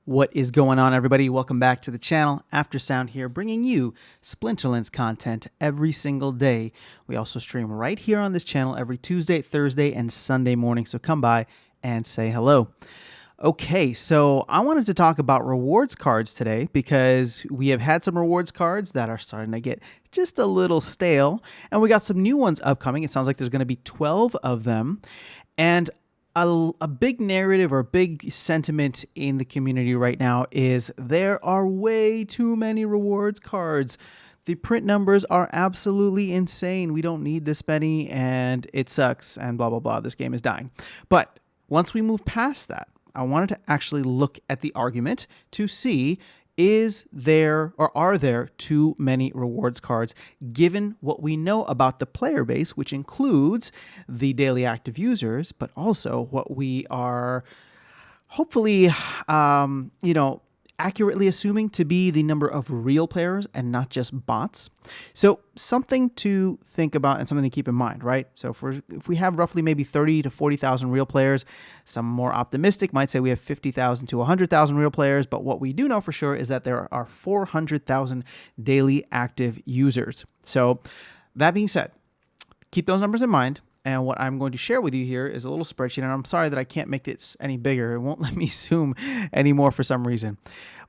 What is going on, everybody? Welcome back to the channel. Aftersound here, bringing you Splinterlands content every single day. We also stream right here on this channel every Tuesday, Thursday, and Sunday morning, so come by and say hello. Okay, so I wanted to talk about rewards cards today because we have had some rewards cards that are starting to get just a little stale, and we got some new ones upcoming. It sounds like there's going to be 12 of them, and a big narrative or big sentiment in the community right now is there are way too many rewards cards. The print numbers are absolutely insane. We don't need this many and it sucks and blah, blah, blah. This game is dying. But once we move past that, I wanted to actually look at the argument to see, is there or are there too many rewards cards given what we know about the player base, which includes the daily active users, but also what we are hopefully, accurately assuming to be the number of real players and not just bots. So something to think about and something to keep in mind, right? So if we have roughly maybe 30 to 40,000 real players, some more optimistic might say we have 50,000 to 100,000 real players, but what we do know for sure is that there are 400,000 daily active users. So that being said, keep those numbers in mind. And what I'm going to share with you here is a little spreadsheet, and I'm sorry that I can't make this any bigger. It won't let me zoom anymore for some reason.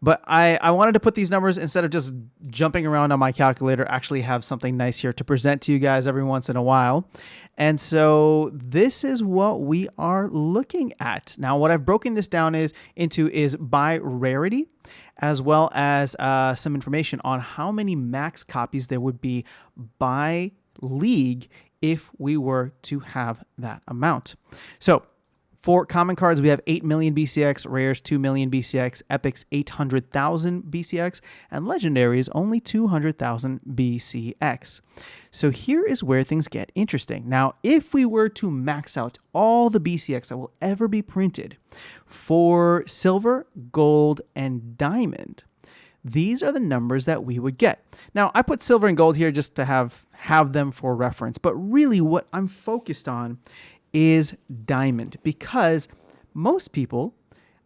But I wanted to put these numbers, instead of just jumping around on my calculator, actually have something nice here to present to you guys every once in a while. And so this is what we are looking at. Now, what I've broken this down into is by rarity, as well as some information on how many max copies there would be by league if we were to have that amount. So for common cards, we have 8 million BCX, rares 2 million BCX, epics 800,000 BCX, and legendaries only 200,000 BCX. So here is where things get interesting. Now, if we were to max out all the BCX that will ever be printed for silver, gold, and diamond, these are the numbers that we would get. Now, I put silver and gold here just to have them for reference, but really what I'm focused on is diamond, because most people,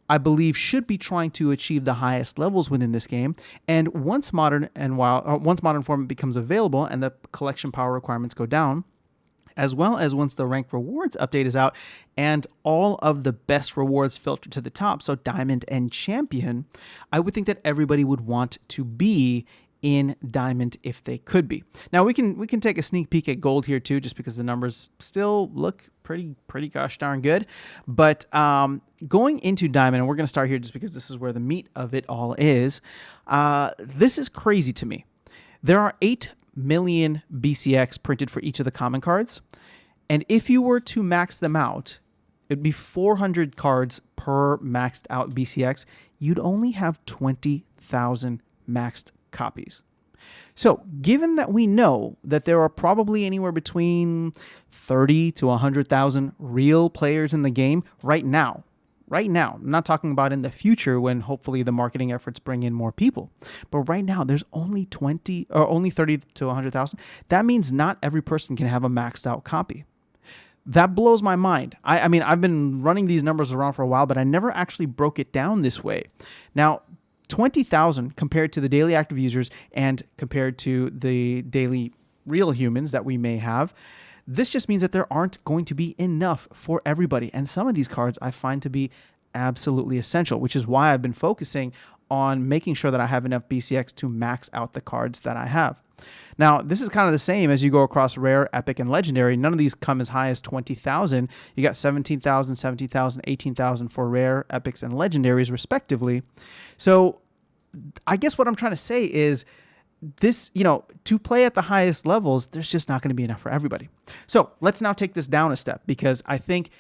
I believe, should be trying to achieve the highest levels within this game. And once modern format becomes available and the collection power requirements go down, as well as once the rank rewards update is out and all of the best rewards filter to the top, so diamond and champion, I would think that everybody would want to be in diamond if they could be. Now we can take a sneak peek at gold here too, just because the numbers still look pretty gosh darn good. But going into diamond, and we're going to start here just because this is where the meat of it all is. This is crazy to me. There are 8 million BCX printed for each of the common cards, and if you were to max them out, it'd be 400 cards per maxed out BCX. You'd only have 20,000 maxed copies. So given that we know that there are probably anywhere between 30 to 100,000 real players in the game right now, I'm not talking about in the future when hopefully the marketing efforts bring in more people, but right now there's only 30 to 100,000. That means not every person can have a maxed out copy. That blows my mind. I mean, I've been running these numbers around for a while, but I never actually broke it down this way. Now, 20,000 compared to the daily active users and compared to the daily real humans that we may have, this just means that there aren't going to be enough for everybody. And some of these cards I find to be absolutely essential, which is why I've been focusing on making sure that I have enough BCX to max out the cards that I have. Now, this is kind of the same as you go across rare, epic, and legendary. None of these come as high as 20,000. You got 17,000, 17,000, 18,000 for rare, epics, and legendaries, respectively. So I guess what I'm trying to say is this, to play at the highest levels, there's just not going to be enough for everybody. So let's now take this down a step, because I think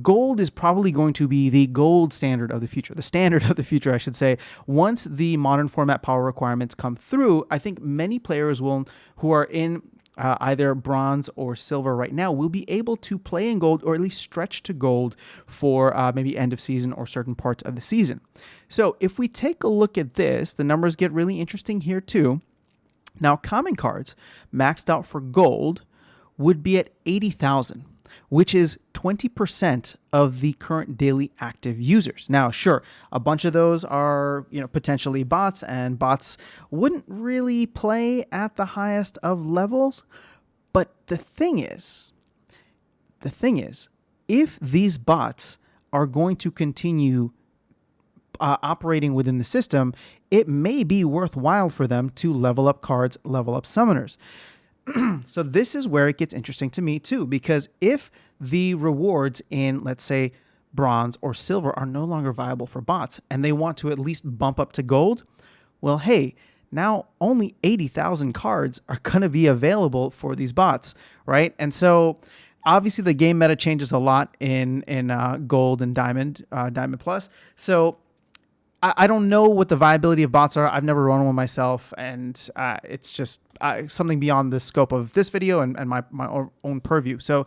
gold is probably going to be the gold standard of the future, the standard of the future, I should say. Once the modern format power requirements come through, I think many players who are in either bronze or silver right now will be able to play in gold, or at least stretch to gold for maybe end of season or certain parts of the season. So if we take a look at this, the numbers get really interesting here too. Now, common cards maxed out for gold would be at 80,000, which is 20% of the current daily active users. Now, sure, a bunch of those are, potentially bots, and bots wouldn't really play at the highest of levels. But the thing is, if these bots are going to continue operating within the system, it may be worthwhile for them to level up cards, level up summoners. So this is where it gets interesting to me too, because if the rewards in, let's say, bronze or silver are no longer viable for bots and they want to at least bump up to gold, well, hey, now only 80,000 cards are going to be available for these bots, right? And so obviously the game meta changes a lot in gold and diamond plus. So I don't know what the viability of bots are. I've never run one myself, and it's just something beyond the scope of this video and my own purview. So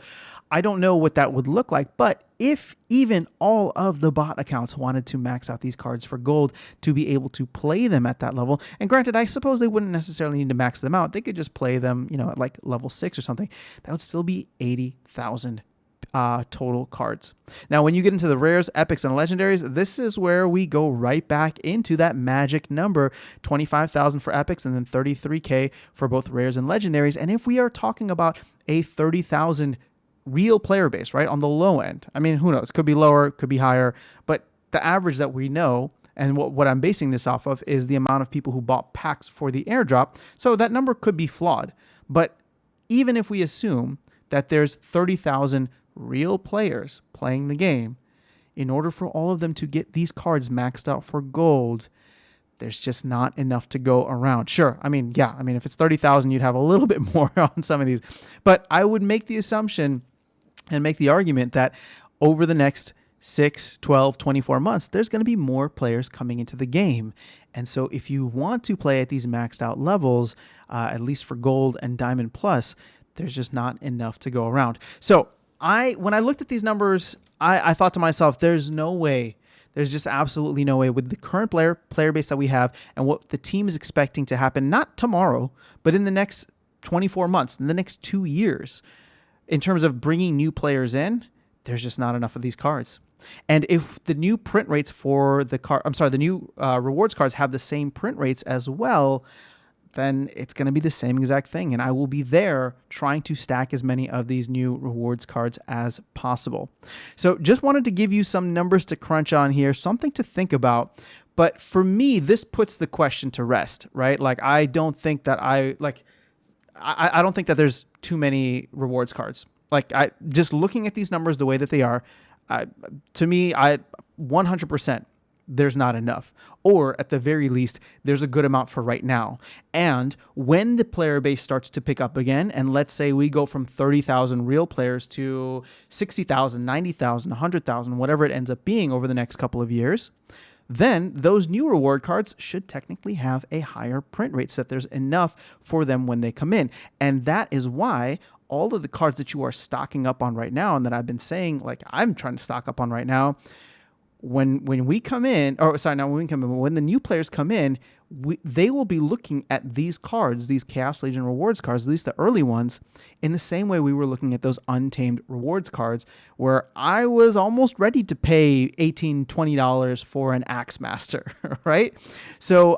I don't know what that would look like. But if even all of the bot accounts wanted to max out these cards for gold to be able to play them at that level, and granted, I suppose they wouldn't necessarily need to max them out. They could just play them, at like level 6 or something. That would still be 80,000 total cards. Now, when you get into the rares, epics, and legendaries, this is where we go right back into that magic number, 25,000 for epics and then 33K for both rares and legendaries. And if we are talking about a 30,000 real player base, right, on the low end, I mean, who knows? Could be lower, could be higher, but the average that we know, and what I'm basing this off of, is the amount of people who bought packs for the airdrop. So that number could be flawed. But even if we assume that there's 30,000 real players playing the game, in order for all of them to get these cards maxed out for gold, there's just not enough to go around. Sure, if it's 30,000, you'd have a little bit more on some of these. But I would make the assumption and make the argument that over the next 6, 12, 24 months, there's going to be more players coming into the game. And so if you want to play at these maxed out levels, at least for gold and diamond plus, there's just not enough to go around. So when I looked at these numbers, I thought to myself, there's just absolutely no way with the current player base that we have and what the team is expecting to happen, not tomorrow, but in the next 24 months, in the next 2 years, in terms of bringing new players in, there's just not enough of these cards. And if the new print rates for the new rewards cards have the same print rates as well, then it's going to be the same exact thing. And I will be there trying to stack as many of these new rewards cards as possible. So just wanted to give you some numbers to crunch on here, something to think about. But for me, this puts the question to rest, right? Like, I don't think that I don't think that there's too many rewards cards. Like, just looking at these numbers the way that they are, to me, 100%. There's not enough, or at the very least, there's a good amount for right now. And when the player base starts to pick up again, and let's say we go from 30,000 real players to 60,000, 90,000, 100,000, whatever it ends up being over the next couple of years, then those new reward cards should technically have a higher print rate so that there's enough for them when they come in. And that is why all of the cards that you are stocking up on right now, and that I've been saying, like, I'm trying to stock up on right now, when we come in, when the new players come in, they will be looking at these cards, these Chaos Legion rewards cards, at least the early ones, in the same way we were looking at those Untamed rewards cards, where I was almost ready to pay $18, $20 for an Axemaster, right? So,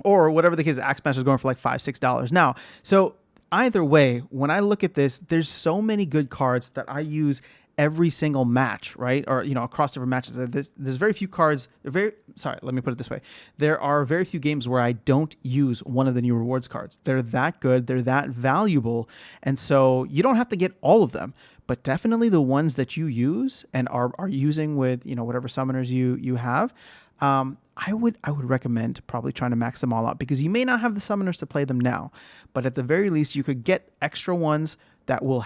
or whatever the case, Axemaster is going for like $5, $6 now. So either way, when I look at this, there's so many good cards that I use every single match, right? Or, across different matches. There's very few cards. Let me put it this way. There are very few games where I don't use one of the new rewards cards. They're that good. They're that valuable. And so you don't have to get all of them, but definitely the ones that you use and are using with, whatever summoners you have, I would recommend probably trying to max them all out, because you may not have the summoners to play them now, but at the very least you could get extra ones that will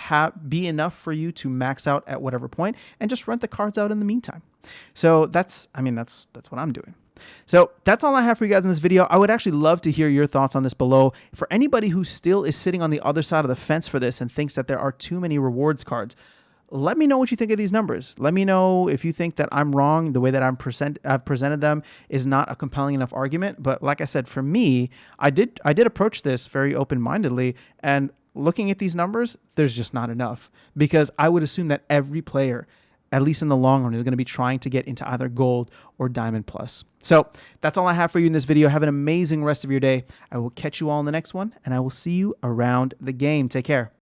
be enough for you to max out at whatever point, and just rent the cards out in the meantime. So that's what I'm doing. So that's all I have for you guys in this video. I would actually love to hear your thoughts on this below. For anybody who still is sitting on the other side of the fence for this and thinks that there are too many rewards cards, let me know what you think of these numbers. Let me know if you think that I'm wrong. The way that I've presented them is not a compelling enough argument. But like I said, for me, I did approach this very open-mindedly, and looking at these numbers, there's just not enough, because I would assume that every player, at least in the long run, is going to be trying to get into either gold or diamond plus. So that's all I have for you in this video. Have an amazing rest of your day. I will catch you all in the next one, and I will see you around the game. Take care.